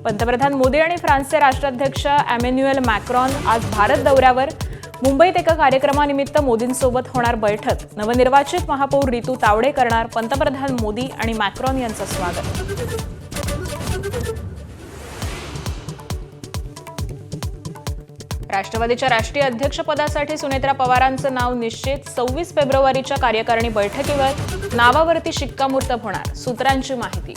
पंतप्रधान मोदी आणि फ्रान्सचे राष्ट्राध्यक्ष एमॅन्युएल मॅक्रॉन आज भारत दौऱ्यावर. मुंबईत एका कार्यक्रमानिमित्त मोदींसोबत होणार बैठक. नवनिर्वाचित महापौर रितू तावडे करणार पंतप्रधान मोदी आणि मॅक्रॉन यांचं स्वागत. राष्ट्रवादीच्या राष्ट्रीय अध्यक्षपदासाठी सुनेत्रा पवारांचं नाव निश्चित. 26 फेब्रुवारीच्या कार्यकारिणी बैठकीवर नावावरती शिक्कामोर्तब होणार, सूत्रांची माहिती.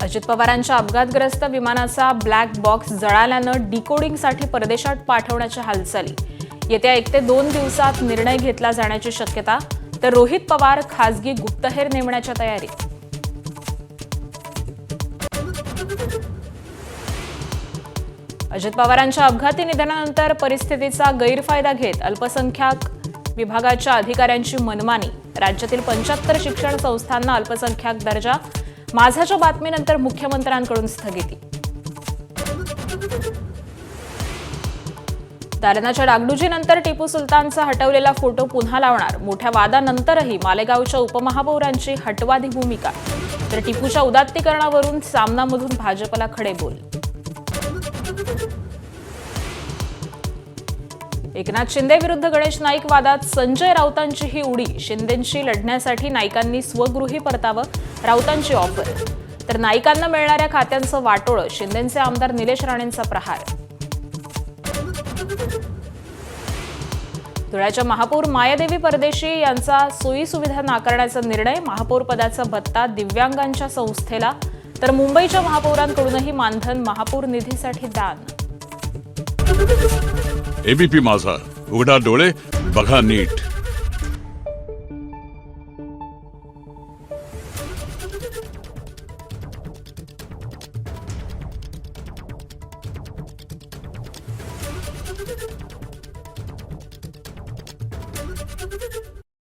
अजित पवारांच्या अपघातग्रस्त विमानाचा ब्लॅक बॉक्स जळाल्यानं डिकोडिंगसाठी परदेशात पाठवण्याच्या हालचाली. येत्या 1 ते 2 दिवसात निर्णय घेतला जाण्याची शक्यता. तर रोहित पवार खासगी गुप्तहेर नेमण्याच्या तयारीत. अजित पवारांच्या अपघाती निधनानंतर परिस्थितीचा गैरफायदा घेत अल्पसंख्याक विभागाच्या अधिकाऱ्यांची मनमानी. राज्यातील 75 शिक्षण संस्थांना अल्पसंख्याक दर्जा. माझाच्या बातमीनंतर मुख्यमंत्र्यांकडून स्थगिती. दालनाच्या डागडुजीनंतर टिपू सुलतानचा हटवलेला फोटो पुन्हा लावणार. मोठ्या वादानंतरही मालेगावच्या उपमहापौरांची हटवादी भूमिका. तर टिपूच्या उदात्तीकरणावरून सामनामधून भाजपला खडेबोल. एकनाथ शिंदे विरुद्ध गणेश नाईक वादात संजय राऊतांची ही उडी. शिंदेंशी लढण्यासाठी नाईकांनी स्वगृही परतावं, राऊतांची ऑफर. तर नाईकांना मिळणाऱ्या खात्यांचं वाटोळं. शिंदेंचे आमदार निलेश राणेंचा प्रहार. धुळ्याच्या महापौर मायादेवी परदेशी यांचा सोयीसुविधा नाकारण्याचा निर्णय. महापौर पदाचा भत्ता दिव्यांगांच्या संस्थेला. तर मुंबईच्या महापौरांकडूनही मानधन महापौर निधीसाठी दान. एबीपी माझा, उघडा डोळे बघा नीट.